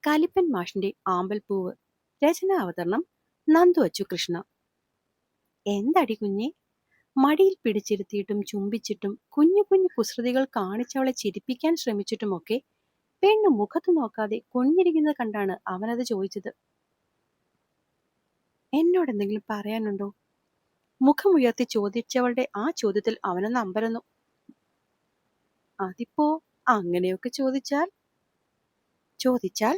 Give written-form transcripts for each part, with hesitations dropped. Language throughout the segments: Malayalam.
കലിപ്പൻ മാഷിന്റെ ആമ്പൽപ്പൂവ്. രചനാ അവതരണം നന്ദു അച്ചുകൃഷ്ണ. എന്തടി കുഞ്ഞെ? മടിയിൽ പിടിച്ചിരുത്തിയിട്ടും ചുംബിച്ചിട്ടും കുഞ്ഞു കുഞ്ഞു കുസൃതികൾ കാണിച്ചവളെ ചിരിപ്പിക്കാൻ ശ്രമിച്ചിട്ടുമൊക്കെ പെണ്ണ് മുഖത്തു നോക്കാതെ കുഞ്ഞിരിക്കുന്നത് കണ്ടാണ് അവനത് ചോദിച്ചത്. എന്നോടെന്തെങ്കിലും പറയാനുണ്ടോ? മുഖമുയർത്തി ചോദിച്ചവളുടെ ആ ചോദ്യത്തിൽ അവനൊന്ന് അമ്പരന്നു. അതിപ്പോ അങ്ങനെയൊക്കെ ചോദിച്ചാൽ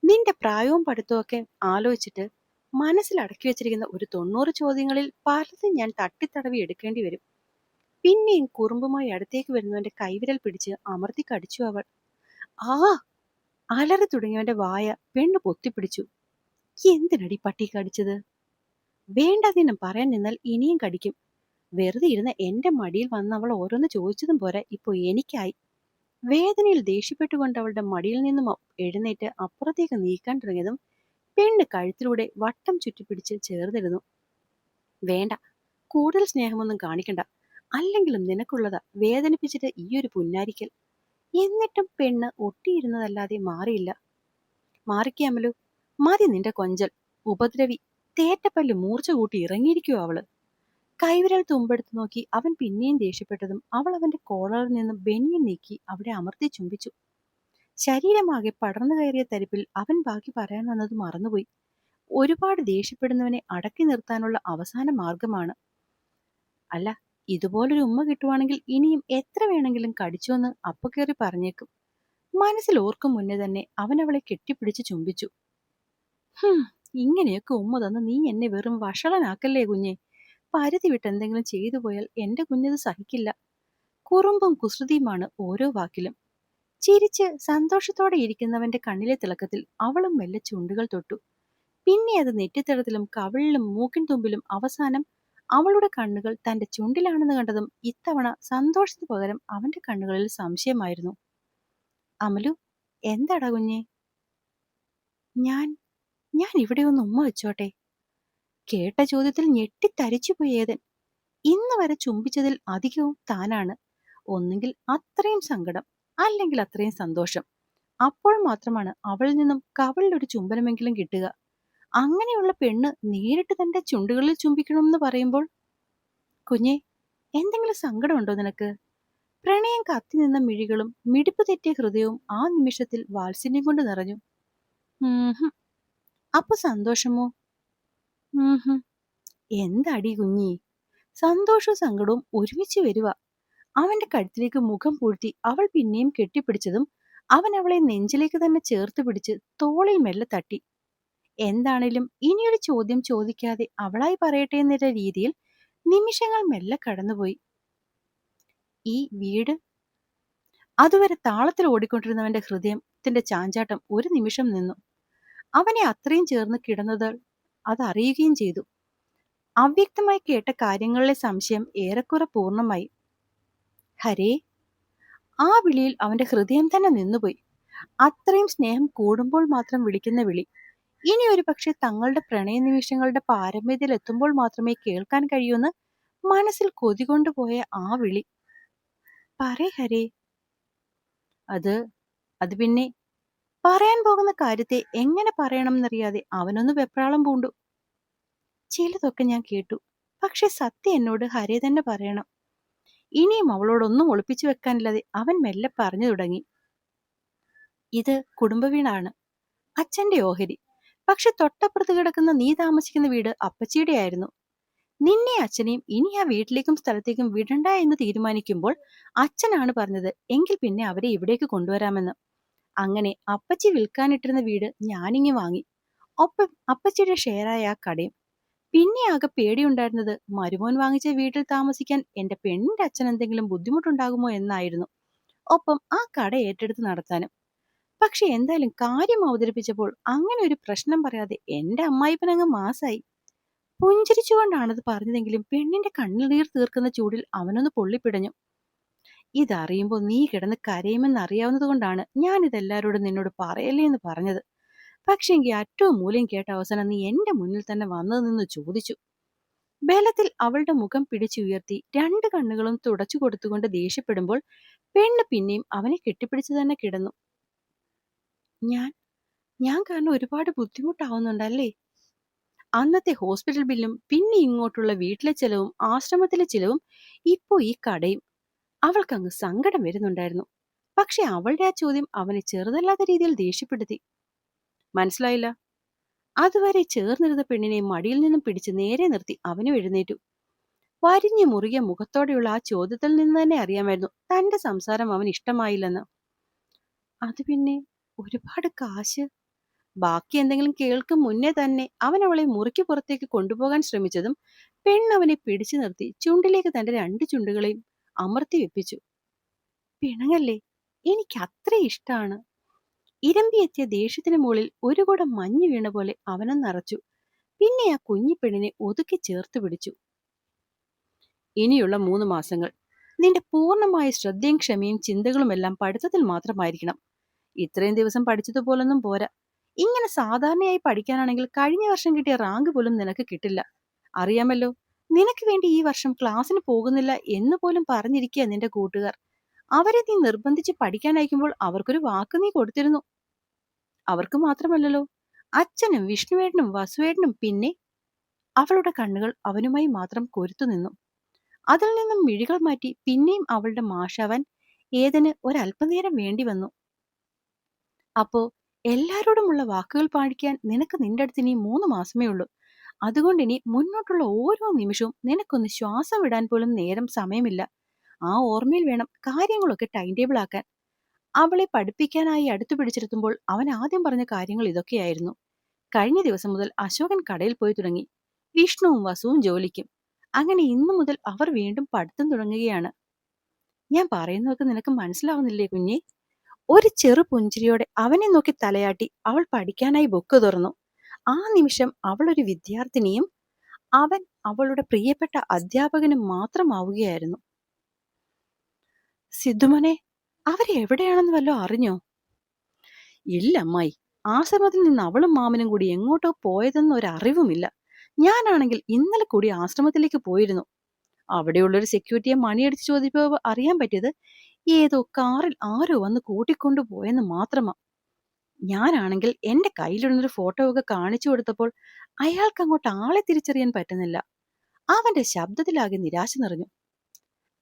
നിന്റെ പ്രായവും പഠിത്തവും ഒക്കെ ആലോചിച്ചിട്ട് മനസ്സിൽ അടക്കി വെച്ചിരിക്കുന്ന ഒരു 90 ചോദ്യങ്ങളിൽ പലതും ഞാൻ തട്ടിത്തടവി എടുക്കേണ്ടി വരും. പിന്നെയും കുറുമ്പുമായി അടുത്തേക്ക് വരുന്നവന്റെ കൈവിരൽ പിടിച്ച് അമർത്തി കടിച്ചു അവൾ. ആ അലറി തുടങ്ങിയവന്റെ വായ പെണ്ണ് പൊത്തിപ്പിടിച്ചു. എന്തിനടി പട്ടി കടിച്ചത്? വേണ്ടതിനും പറയാൻ നിന്നാൽ ഇനിയും കടിക്കും. വെറുതെ ഇരുന്ന് എന്റെ മടിയിൽ വന്ന് അവൾ ഓരോന്ന് ചോദിച്ചതും പോരാ, ഇപ്പൊ എനിക്കായി. വേദനയിൽ ദേഷ്യപ്പെട്ടുകൊണ്ട് അവളുടെ മടിയിൽ നിന്നും എഴുന്നേറ്റ് അപ്പുറത്തേക്ക് നീക്കാൻ തുടങ്ങിയതും പെണ്ണ് കഴുത്തിലൂടെ വട്ടം ചുറ്റിപ്പിടിച്ച് ചേർന്നിരുന്നു. വേണ്ട, കൂടുതൽ സ്നേഹമൊന്നും കാണിക്കണ്ട. അല്ലെങ്കിലും നിനക്കുള്ളതാ വേദനിപ്പിച്ചിട്ട് ഈ ഒരു പുന്നാരിക്കൽ. എന്നിട്ടും പെണ്ണ് ഒട്ടിയിരുന്നതല്ലാതെ മാറിയില്ല. മാറിക്കാമലു, മതി നിന്റെ കൊഞ്ചൽ. ഉപദ്രവി. തേറ്റപ്പല്ല് മൂർച്ച കൂട്ടി ഇറങ്ങിയിരിക്കുവോ അവള്. കൈവിരൽ തുമ്പെടുത്ത് നോക്കി അവൻ പിന്നെയും ദേഷ്യപ്പെട്ടതും അവൾ അവന്റെ കോളറിൽ നിന്നും ബനിയൻ നീക്കി അവിടെ അമർത്തി ചുംബിച്ചു. ശരീരമാകെ പടർന്നു കയറിയ തരിപ്പിൽ അവൻ ബാക്കി പറയാൻ വന്നത് മറന്നുപോയി. ഒരുപാട് ദേഷ്യപ്പെടുന്നവനെ അടക്കി നിർത്താനുള്ള അവസാന മാർഗമാണ്. അല്ല, ഇതുപോലൊരു ഉമ്മ കിട്ടുവാണെങ്കിൽ ഇനിയും എത്ര വേണമെങ്കിലും കടിച്ചോന്ന് അപ്പ കയറി പറഞ്ഞേക്കും. മനസ്സിൽ ഓർക്കും മുന്നേ തന്നെ അവൻ അവളെ കെട്ടിപ്പിടിച്ച് ചുംബിച്ചു. ഇങ്ങനെയൊക്കെ ഉമ്മ തന്ന് നീ എന്നെ വെറും വഷളനാക്കല്ലേ കുഞ്ഞെ. പരിധി വിട്ട് എന്തെങ്കിലും ചെയ്തു പോയാൽ എന്റെ കുഞ്ഞത് സഹിക്കില്ല. കുറുമ്പും കുസൃതിയുമാണ് ഓരോ വാക്കിലും. ചിരിച്ച് സന്തോഷത്തോടെ ഇരിക്കുന്നവന്റെ കണ്ണിലെ തിളക്കത്തിൽ അവളും മെല്ലെ ചുണ്ടുകൾ തൊട്ടു. പിന്നെ അത് നെറ്റിത്തടത്തിലും കവിളിലും മൂക്കിൻ തുമ്പിലും അവസാനം അവളുടെ കണ്ണുകൾ തന്റെ ചുണ്ടിലാണെന്ന് കണ്ടതും ഇത്തവണ സന്തോഷത്തിന് പകരം അവന്റെ കണ്ണുകളിൽ സംശയമായിരുന്നു. അമലു, എന്താടാ കുഞ്ഞെ? ഞാൻ ഞാൻ ഇവിടെ ഒന്ന് ഉമ്മ വെച്ചോട്ടെ? കേട്ട ചോദ്യത്തിൽ ഞെട്ടിത്തരിച്ചുപോയി ഏതൻ. ഇന്ന് വരെ ചുംബിച്ചതിൽ അധികവും താനാണ്. ഒന്നുകിൽ അത്രയും സങ്കടം, അല്ലെങ്കിൽ അത്രയും സന്തോഷം. അപ്പോൾ മാത്രമാണ് അവളിൽ നിന്നും കവിളിലൊരു ചുംബനമെങ്കിലും കിട്ടുക. അങ്ങനെയുള്ള പെണ്ണ് നേരിട്ട് തന്റെ ചുണ്ടുകളിൽ ചുംബിക്കണമെന്ന് പറയുമ്പോൾ, കുഞ്ഞെ, എന്തെങ്കിലും സങ്കടമുണ്ടോ നിനക്ക്? പ്രണയം കത്തി നിന്ന മിഴികളും മിടിപ്പ് തെറ്റിയ ഹൃദയവും ആ നിമിഷത്തിൽ വാത്സല്യം കൊണ്ട് നിറഞ്ഞു. അപ്പൊ സന്തോഷമോ? എന്താടി കുഞ്ഞി? സന്തോഷവും സങ്കടവും ഒരുമിച്ച് വരുക. അവന്റെ കഴുത്തിലേക്ക് മുഖം പൂഴ്ത്തി അവൾ പിന്നെയും കെട്ടിപ്പിടിച്ചതും അവൻ അവളെ നെഞ്ചിലേക്ക് തന്നെ ചേർത്ത് പിടിച്ച് തോളിൽ മെല്ലെ തട്ടി. എന്താണേലും ഇനിയൊരു ചോദ്യം ചോദിക്കാതെ അവളായി പറയട്ടെ എന്ന രീതിയിൽ നിമിഷങ്ങൾ മെല്ലെ കടന്നുപോയി. ഈ വീട്? അതുവരെ താളത്തിൽ ഓടിക്കൊണ്ടിരുന്നവന്റെ ഹൃദയത്തിന്റെ ചാഞ്ചാട്ടം ഒരു നിമിഷം നിന്നു. അവനെ അത്രയും ചേർന്ന് കിടന്നത് അതറിയുകയും ചെയ്തു. അവ്യക്തമായി കേട്ട കാര്യങ്ങളിലെ സംശയം ഏറെക്കുറെ പൂർണ്ണമായി. ഹരേ! ആ വിളിയിൽ അവന്റെ ഹൃദയം തന്നെ നിന്നുപോയി. അത്രയും സ്നേഹം കൂടുമ്പോൾ മാത്രം വിളിക്കുന്ന വിളി. ഇനി ഒരു പക്ഷെ തങ്ങളുടെ പ്രണയ നിമിഷങ്ങളുടെ പാരമ്യതയിൽ എത്തുമ്പോൾ മാത്രമേ കേൾക്കാൻ കഴിയൂന്ന് മനസ്സിൽ കൊതികൊണ്ടുപോയ ആ വിളി. പറയ് ഹരേ. അത് പിന്നെ പറയാൻ പോകുന്ന കാര്യത്തെ എങ്ങനെ പറയണമെന്നറിയാതെ അവനൊന്ന് വെപ്രാളം പൂണ്ടു. ചിലതൊക്കെ ഞാൻ കേട്ടു. പക്ഷെ സത്യം എന്നോട് ഹരേ തന്നെ പറയണം. ഇനിയും അവളോടൊന്നും ഒളിപ്പിച്ചു വെക്കാനില്ലാതെ അവൻ മെല്ലെ പറഞ്ഞു തുടങ്ങി. ഇത് കുടുംബവീടാണ്. അച്ഛന്റെ ഓഹരി. പക്ഷെ തൊട്ടപ്പുറത്ത് കിടക്കുന്ന നീ താമസിക്കുന്ന വീട് അപ്പച്ചിയുടെ ആയിരുന്നു. നിന്നെ അച്ഛനെയും ഇനി ആ വീട്ടിലേക്കും സ്ഥലത്തേക്കും വിടണ്ട എന്ന് തീരുമാനിക്കുമ്പോൾ അച്ഛനാണ് പറഞ്ഞത് എങ്കിൽ പിന്നെ അവരെ ഇവിടേക്ക് കൊണ്ടുവരാമെന്ന്. അങ്ങനെ അപ്പച്ചി വിൽക്കാനിട്ടിരുന്ന വീട് ഞാനിങ്ങി വാങ്ങി. ഒപ്പം അപ്പച്ചിയുടെ ഷെയറായ ആ കടയും. പിന്നെ ആകെ പേടിയുണ്ടായിരുന്നത് മരുമോൻ വാങ്ങിച്ച വീട്ടിൽ താമസിക്കാൻ എന്റെ പെണ്ണിന്റെ അച്ഛൻ എന്തെങ്കിലും ബുദ്ധിമുട്ടുണ്ടാകുമോ എന്നായിരുന്നു. ഒപ്പം ആ കട ഏറ്റെടുത്ത് നടത്താനും. പക്ഷെ എന്തായാലും കാര്യം അവതരിപ്പിച്ചപ്പോൾ അങ്ങനെ ഒരു പ്രശ്നം പറയാതെ എന്റെ അമ്മായിപ്പനങ്ങ് മാസായി. പുഞ്ചിരിച്ചുകൊണ്ടാണത് പറഞ്ഞതെങ്കിലും പെണ്ണിന്റെ കണ്ണുനീർ തീർക്കുന്ന ചൂടിൽ അവനൊന്ന് പൊള്ളിപ്പിടഞ്ഞു. ഇതറിയുമ്പോൾ നീ കിടന്ന് കരയുമെന്ന് അറിയാവുന്നത് കൊണ്ടാണ് ഞാൻ ഇതെല്ലാരോടും നിന്നോട് പറയല്ലേ എന്ന് പറഞ്ഞത്. പക്ഷെങ്കിൽ അറ്റവും മൂലയും കേട്ട അവസാനം നീ എന്റെ മുന്നിൽ തന്നെ വന്നത് നിന്ന് ചോദിച്ചു. ബലത്തിൽ അവളുടെ മുഖം പിടിച്ചുയർത്തി 2 കണ്ണുകളും തുടച്ചു കൊടുത്തുകൊണ്ട് ദേഷ്യപ്പെടുമ്പോൾ പെണ്ണ് പിന്നെയും അവനെ കെട്ടിപ്പിടിച്ചു തന്നെ കിടന്നു. ഞാൻ കാരണം ഒരുപാട് ബുദ്ധിമുട്ടാവുന്നുണ്ടല്ലേ? അന്നത്തെ ഹോസ്പിറ്റൽ ബില്ലും പിന്നെ ഇങ്ങോട്ടുള്ള വീട്ടിലെ ചെലവും ആശ്രമത്തിലെ ചിലവും ഇപ്പോ ഈ കടയും. അവൾക്കങ്ങ് സങ്കടം വരുന്നുണ്ടായിരുന്നു. പക്ഷെ അവളുടെ ആ ചോദ്യം അവനെ ചെറുതല്ലാത്ത രീതിയിൽ ദേഷ്യപ്പെടുത്തി. മനസ്സിലായില്ല. അതുവരെ ചേർന്നിരുന്ന പെണ്ണിനെ മടിയിൽ നിന്നും പിടിച്ച് നേരെ നിർത്തി അവനും എഴുന്നേറ്റു. വരിഞ്ഞു മുറുകിയ മുഖത്തോടെയുള്ള ആ ചോദ്യത്തിൽ നിന്ന് തന്നെ അറിയാമായിരുന്നു തന്റെ സംസാരം അവൻ ഇഷ്ടമായില്ലെന്ന്. അത് പിന്നെ ഒരുപാട് കാശ്. ബാക്കി എന്തെങ്കിലും കേൾക്കും മുന്നേ തന്നെ അവൻ അവളെ മുറിക്ക് പുറത്തേക്ക് കൊണ്ടുപോകാൻ ശ്രമിച്ചതും പെണ്ണവനെ പിടിച്ചു നിർത്തി ചുണ്ടിലേക്ക് തന്റെ രണ്ട് ചുണ്ടുകളെയും അമർത്തി വെപ്പിച്ചു. പിണങ്ങല്ലേ, എനിക്ക് അത്ര ഇഷ്ടാണ്. ഇരമ്പിയെത്തിയ ദേഷ്യത്തിന് മുകളിൽ ഒരു കുടം മഞ്ഞ് വീണ പോലെ അവനൊന്നറച്ചു. പിന്നെ ആ കുഞ്ഞി പെണ്ണിനെ ഒതുക്കി ചേർത്ത് പിടിച്ചു. ഇനിയുള്ള 3 മാസങ്ങൾ നിന്റെ പൂർണ്ണമായ ശ്രദ്ധയും ക്ഷമയും ചിന്തകളുമെല്ലാം പഠിത്തത്തിൽ മാത്രമായിരിക്കണം. ഇത്രയും ദിവസം പഠിച്ചതുപോലൊന്നും പോരാ. ഇങ്ങനെ സാധാരണയായി പഠിക്കാനാണെങ്കിൽ കഴിഞ്ഞ വർഷം കിട്ടിയ റാങ്ക് പോലും നിനക്ക് കിട്ടില്ല. അറിയാമല്ലോ, നിനക്ക് വേണ്ടി ഈ വർഷം ക്ലാസ്സിന് പോകുന്നില്ല എന്ന് പോലും പറഞ്ഞിരിക്കുക നിന്റെ കൂട്ടുകാർ. അവരെ നീ നിർബന്ധിച്ച് പഠിക്കാൻ അയക്കുമ്പോൾ അവർക്കൊരു വാക്ക് നീ കൊടുത്തിരുന്നു. അവർക്ക് മാത്രമല്ലല്ലോ, അച്ഛനും വിഷ്ണുവേട്ടനും വസുവേട്ടനും. പിന്നെ അവളുടെ കണ്ണുകൾ അവനുമായി മാത്രം കൊരുത്തു നിന്നു. അതിൽ നിന്നും മിഴികൾ മാറ്റി പിന്നെയും അവളുടെ മാഷാവാൻ ഏതിന് ഒരല്പനേരം വേണ്ടി വന്നു. അപ്പോ എല്ലാരോടുമുള്ള വാക്കുകൾ പാലിക്കാൻ നിനക്ക് നിന്റെ അടുത്ത് ഇനി 3 മാസമേ ഉള്ളൂ. അതുകൊണ്ട് ഇനി മുന്നോട്ടുള്ള ഓരോ നിമിഷവും നിനക്കൊന്ന് ശ്വാസം വിടാൻ പോലും നേരം സമയമില്ല. ആ ഓർമ്മയിൽ വേണം കാര്യങ്ങളൊക്കെ ടൈം ടേബിൾ ആക്കാൻ. അവളെ പഠിപ്പിക്കാനായി അടുത്തു പിടിച്ചിരുത്തുമ്പോൾ അവൻ ആദ്യം പറഞ്ഞ കാര്യങ്ങൾ ഇതൊക്കെയായിരുന്നു. കഴിഞ്ഞ ദിവസം മുതൽ അശോകൻ കടയിൽ പോയി തുടങ്ങി. വിഷ്ണുവും വസുവും ജോലിക്കും. അങ്ങനെ ഇന്നു മുതൽ അവർ വീണ്ടും പഠിത്തം തുടങ്ങുകയാണ്. ഞാൻ പറയുന്നതൊക്കെ നിനക്ക് മനസ്സിലാവുന്നില്ലേ കുഞ്ഞെ? ഒരു ചെറു പുഞ്ചിരിയോടെ അവനെ നോക്കി തലയാട്ടി അവൾ പഠിക്കാനായി ബുക്ക് തുറന്നു. ആ നിമിഷം അവൾ ഒരു വിദ്യാർത്ഥിനിയും അവൻ അവളുടെ പ്രിയപ്പെട്ട അധ്യാപകനും മാത്രമാവുകയായിരുന്നു. സിദ്ധുമോനെ, അവരെ എവിടെയാണെന്ന് വല്ലോ അറിഞ്ഞോ? ഇല്ല അമ്മായി. ആശ്രമത്തിൽ നിന്ന് അവളും മാമനും കൂടി എങ്ങോട്ടോ പോയതെന്ന് ഒരറിവുമില്ല. ഞാനാണെങ്കിൽ ഇന്നലെ കൂടി ആശ്രമത്തിലേക്ക് പോയിരുന്നു. അവിടെയുള്ളൊരു സെക്യൂരിറ്റിയെ മണിയടിച്ച് ചോദിച്ചപ്പോൾ അറിയാൻ പറ്റിയത് ഏതോ കാറിൽ ആരോ വന്ന് കൂട്ടിക്കൊണ്ടു പോയെന്ന് മാത്രമാ. ഞാനാണെങ്കിൽ എന്റെ കയ്യിലിടുന്നൊരു ഫോട്ടോ ഒക്കെ കാണിച്ചു കൊടുത്തപ്പോൾ അയാൾക്ക് അങ്ങോട്ട് ആളെ തിരിച്ചറിയാൻ പറ്റുന്നില്ല. അവന്റെ ശബ്ദത്തിലാകെ നിരാശ നിറഞ്ഞു.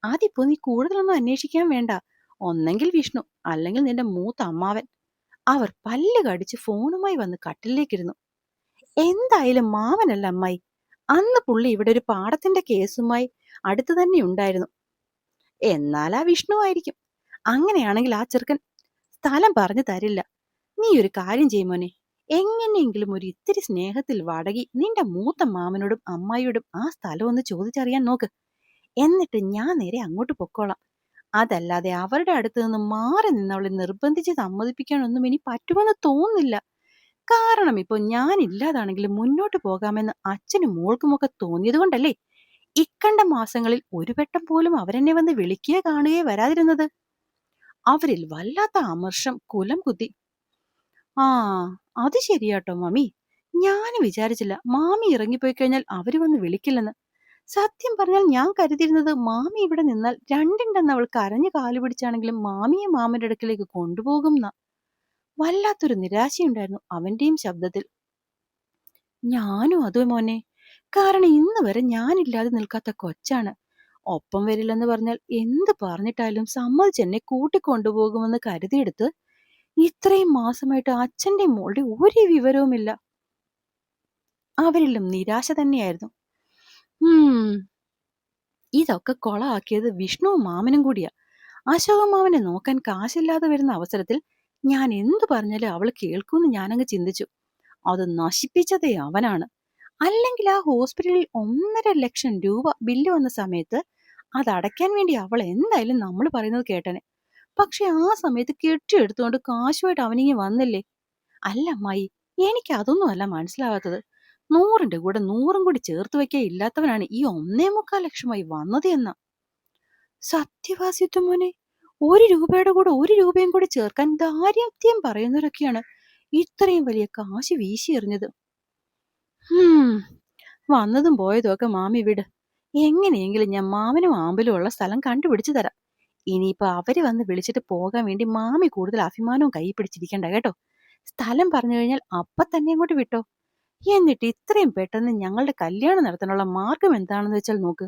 അതിപ്പോ നീ കൂടുതലൊന്നും അന്വേഷിക്കാൻ വേണ്ട. ഒന്നെങ്കിൽ വിഷ്ണു, അല്ലെങ്കിൽ നിന്റെ മൂത്ത അമ്മാവൻ. അവർ പല്ല് കടിച്ച് ഫോണുമായി വന്ന് കട്ടിലേക്കിരുന്നു. എന്തായാലും മാമനല്ല അമ്മായി. അന്ന് പുള്ളി ഇവിടെ ഒരു പാടത്തിന്റെ കേസുമായി അടുത്ത് തന്നെ ഉണ്ടായിരുന്നു. എന്നാൽ ആ വിഷ്ണു ആയിരിക്കും. അങ്ങനെയാണെങ്കിൽ ആ ചെറുക്കൻ സ്ഥലം പറഞ്ഞു തരില്ല. നീ ഒരു കാര്യം ചെയ്യുമോനെ, എങ്ങനെയെങ്കിലും ഒരു ഇത്തിരി സ്നേഹത്തിൽ വടകി നിന്റെ മൂത്ത മാമനോടും അമ്മായിയോടും ആ സ്ഥലം ഒന്ന് ചോദിച്ചറിയാൻ നോക്ക്. എന്നിട്ട് ഞാൻ നേരെ അങ്ങോട്ട് പൊക്കോളാം. അതല്ലാതെ അവരുടെ അടുത്ത് നിന്ന് മാറി നിന്നവളെ നിർബന്ധിച്ച് സമ്മതിപ്പിക്കാനൊന്നും ഇനി പറ്റുമെന്ന് തോന്നുന്നില്ല. കാരണം ഇപ്പൊ ഞാൻ ഇല്ലാതാണെങ്കിലും മുന്നോട്ട് പോകാമെന്ന് അച്ഛനും മോൾക്കുമൊക്കെ തോന്നിയത് കൊണ്ടല്ലേ ഇക്കണ്ട മാസങ്ങളിൽ ഒരു വട്ടം പോലും അവരെന്നെ വന്ന് വിളിക്കുകയോ കാണുകയോ വരാതിരുന്നത്. അവരിൽ വല്ലാത്ത അമർഷം കുലം കുത്തി. ആ, അത് ശരിയാട്ടോ മമ്മി. ഞാനും വിചാരിച്ചില്ല മാമി ഇറങ്ങിപ്പോയി കഴിഞ്ഞാൽ അവര് വന്ന് വിളിക്കില്ലെന്ന്. സത്യം പറഞ്ഞാൽ ഞാൻ കരുതിയിരുന്നത് മാമി ഇവിടെ നിന്നാൽ രണ്ടുണ്ടെന്ന് അവൾ കരഞ്ഞു കാലു പിടിച്ചാണെങ്കിലും മാമിയെ മാമന്റെ അടുക്കിലേക്ക് കൊണ്ടുപോകും. വല്ലാത്തൊരു നിരാശയുണ്ടായിരുന്നു അവന്റെയും ശബ്ദത്തിൽ. ഞാനും അതേ മോനെ. കാരണം ഇന്ന് വരെ ഞാനില്ലാതെ നിൽക്കാത്ത കൊച്ചാണ്. ഒപ്പം വരില്ലെന്ന് പറഞ്ഞാൽ എന്ത് പറഞ്ഞിട്ടായാലും സമ്മതിച്ചെന്നെ കൂട്ടിക്കൊണ്ടുപോകുമെന്ന് കരുതിയെടുത്ത് ഇത്രയും മാസമായിട്ട് അച്ഛന്റെയും മോളുടെ ഒരു വിവരവുമില്ല. അവരിലും നിരാശ തന്നെയായിരുന്നു. ഇതൊക്കെ കൊളാക്കിയത് വിഷ്ണുവും മാമനും കൂടിയാ. അശോക മാമനെ നോക്കാൻ കാശില്ലാതെ വരുന്ന അവസരത്തിൽ ഞാൻ എന്തു പറഞ്ഞാലും അവൾ കേൾക്കൂന്ന് ഞാനങ്ങ് ചിന്തിച്ചു. അത് നശിപ്പിച്ചതേ അവനാണ്. അല്ലെങ്കിൽ ആ ഹോസ്പിറ്റലിൽ 1.5 ലക്ഷം രൂപ ബില്ല് വന്ന സമയത്ത് അത് അടയ്ക്കാൻ വേണ്ടി അവൾ എന്തായാലും നമ്മൾ പറയുന്നത് കേട്ടനെ. പക്ഷെ ആ സമയത്ത് കെട്ടിയെടുത്തുകൊണ്ട് കാശുമായിട്ട് അവനിങ്ങി വന്നില്ലേ. അല്ല അമ്മായി, എനിക്ക് അതൊന്നും അല്ല മനസ്സിലാവാത്തത്. 100ന്റെ കൂടെ 100ഉം കൂടി ചേർത്ത് വയ്ക്കാൻ ഇല്ലാത്തവനാണ് ഈ 1.25 ലക്ഷമായി വന്നത് എന്ന. സത്യവാസിത്വം മോനെ, 1 രൂപയുടെ കൂടെ 1 രൂപയും കൂടി ചേർക്കാൻ ദാരിദ്ര്യം പറയുന്നവരൊക്കെയാണ് ഇത്രയും വലിയ കാശ് വീശി എറിഞ്ഞത്. വന്നതും പോയതും ഒക്കെ മാമി വിട്. എങ്ങനെയെങ്കിലും ഞാൻ മാമനും ആമ്പലും ഉള്ള സ്ഥലം കണ്ടുപിടിച്ചു തരാം. ഇനിയിപ്പോ അവര് വന്ന് വിളിച്ചിട്ട് പോകാൻ വേണ്ടി മാമി കൂടുതൽ അഭിമാനവും കൈ പിടിച്ചിരിക്കണ്ട കേട്ടോ. സ്ഥലം പറഞ്ഞു കഴിഞ്ഞാൽ അപ്പൊ തന്നെ അങ്ങോട്ട് വിട്ടോ. എന്നിട്ട് ഇത്രയും പെട്ടെന്ന് ഞങ്ങളുടെ കല്യാണം നടത്താനുള്ള മാർഗം എന്താണെന്ന് വെച്ചാൽ നോക്ക്.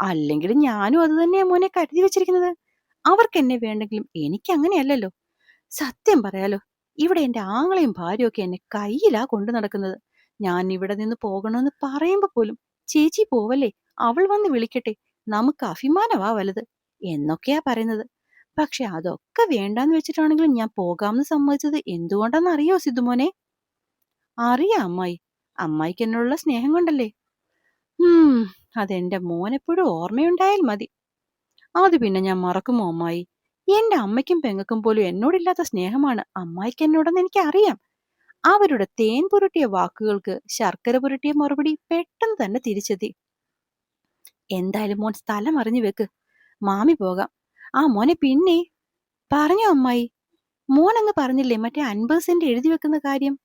അല്ലെങ്കിലും ഞാനും അത് തന്നെയാ മോനെ കരുതി വെച്ചിരിക്കുന്നത്. അവർക്ക് എന്നെ വേണ്ടെങ്കിലും എനിക്ക് അങ്ങനെയല്ലല്ലോ. സത്യം പറയാലോ, ഇവിടെ എന്റെ ആങ്ങളെയും ഭാര്യയും ഒക്കെ എന്നെ കയ്യിലാ കൊണ്ടു നടക്കുന്നത്. ഞാൻ ഇവിടെ നിന്ന് പോകണമെന്ന് പറയുമ്പോ പോലും ചേച്ചി പോവല്ലേ, അവൾ വന്ന് വിളിക്കട്ടെ, നമുക്ക് അഭിമാനമാ വലുത് എന്നൊക്കെയാ പറയുന്നത്. പക്ഷെ അതൊക്കെ വേണ്ടാന്ന് വെച്ചിട്ടാണെങ്കിലും ഞാൻ പോകാമെന്ന് സമ്മതിച്ചത് എന്തുകൊണ്ടാന്ന് അറിയോ സിദ്ധുമോനെ? അറിയാം അമ്മായി. അമ്മായിക്ക് എന്നോടുള്ള സ്നേഹം കൊണ്ടല്ലേ. ഉം അതെന്റെ മോനെപ്പോഴും ഓർമ്മയുണ്ടായാൽ മതി. അത് പിന്നെ ഞാൻ മറക്കുമോ അമ്മായി? എന്റെ അമ്മയ്ക്കും പെങ്ങൾക്കും പോലും എന്നോടില്ലാത്ത സ്നേഹമാണ് അമ്മായിക്ക് എന്നോടെന്ന് എനിക്കറിയാം. അവരുടെ തേൻ പുരട്ടിയ വാക്കുകൾക്ക് ശർക്കര പുരട്ടിയ മറുപടി പെട്ടെന്ന് തന്നെ തിരിച്ചെത്തി. എന്തായാലും മോൻ സ്ഥലം അറിഞ്ഞു വെക്ക്. മാമി പോകാം. ആ മോനെ പിന്നെ പറഞ്ഞോ അമ്മായി. മോൻ അങ്ങ് പറഞ്ഞില്ലേ മറ്റേ 50 സെന്റ് എഴുതി വെക്കുന്ന കാര്യം?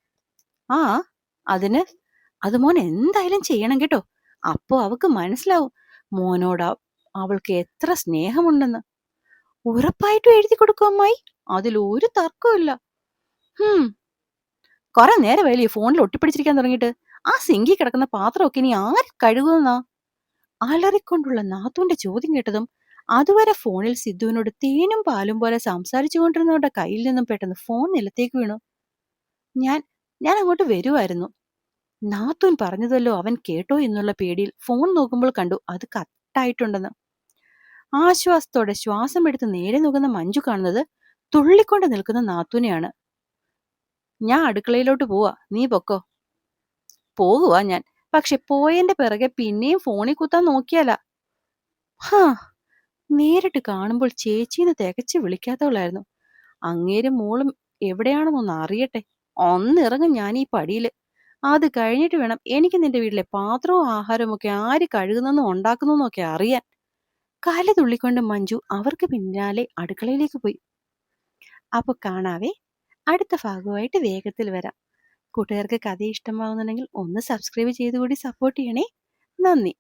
ആ അതിന് അത് മോൻ എന്തായാലും ചെയ്യണം കേട്ടോ. അപ്പോ അവക്ക് മനസ്സിലാവും മോനോട് അവൾക്ക് എത്ര സ്നേഹമുണ്ടെന്ന്. ഉറപ്പായിട്ടും എഴുതി കൊടുക്കും അമ്മായി. അതിലൊരു തർക്കമില്ല. ഹും കുറെ നേരമായില്ലേ ഈ ഫോണിൽ ഒട്ടിപ്പിടിച്ചിരിക്കാൻ തുടങ്ങിയിട്ട്. ആ സിങ്കി കിടക്കുന്ന പാത്രമൊക്കെ ഇനി ആര് കഴുകുമെന്നാ? അലറിക്കൊണ്ടുള്ള നാത്തൂന്റെ ചോദ്യം കേട്ടതും അതുവരെ ഫോണിൽ സിദ്ധുവിനോട് തേനും പാലും പോലെ സംസാരിച്ചു കൊണ്ടിരുന്നവരുടെ കയ്യിൽ നിന്നും പെട്ടെന്ന് ഫോൺ നിലത്തേക്ക് വീണു. ഞാൻ ഞാൻ അങ്ങോട്ട് വരുമായിരുന്നു. നാത്തൂൻ പറഞ്ഞതല്ലോ അവൻ കേട്ടോ എന്നുള്ള പേടിയിൽ ഫോൺ നോക്കുമ്പോൾ കണ്ടു അത് കട്ടായിട്ടുണ്ടെന്ന്. ആശ്വാസത്തോടെ ശ്വാസം എടുത്ത് നേരെ നോക്കുന്ന മഞ്ജു കാണുന്നത് തുള്ളിക്കൊണ്ട് നിൽക്കുന്ന നാത്തൂനെയാണ്. ഞാൻ അടുക്കളയിലോട്ട് പോവാ, നീ പൊക്കോ. പോകുവാ ഞാൻ. പക്ഷെ പോയതിന്റെ പിറകെ പിന്നെയും ഫോണിൽ കുത്താൻ നോക്കിയാലാ. ഹാ നേരിട്ട് കാണുമ്പോൾ ചേച്ചീന്ന് തികച്ച് വിളിക്കാത്തവളായിരുന്നു. അങ്ങേരും മോളും എവിടെയാണെന്നൊന്ന് അറിയട്ടെ. ഒന്നിറങ്ങും ഞാൻ ഈ പടിയില്. അത് കഴിഞ്ഞിട്ട് വേണം എനിക്ക് നിന്റെ വീട്ടിലെ പാത്രവും ആഹാരവും ഒക്കെ ആര് കഴുകുന്നെന്നും ഉണ്ടാക്കുന്നെന്നും ഒക്കെ അറിയാൻ. കല തുള്ളിക്കൊണ്ട് മഞ്ജു അവർക്ക് പിന്നാലെ അടുക്കളയിലേക്ക് പോയി. അപ്പൊ കാണാവേ, അടുത്ത ഭാഗവുമായിട്ട് വേഗത്തിൽ വരാം. കൂട്ടുകാർക്ക് കഥ ഇഷ്ടമാവുന്നുണ്ടെങ്കിൽ ഒന്ന് സബ്സ്ക്രൈബ് ചെയ്തുകൂടി സപ്പോർട്ട് ചെയ്യണേ. നന്ദി.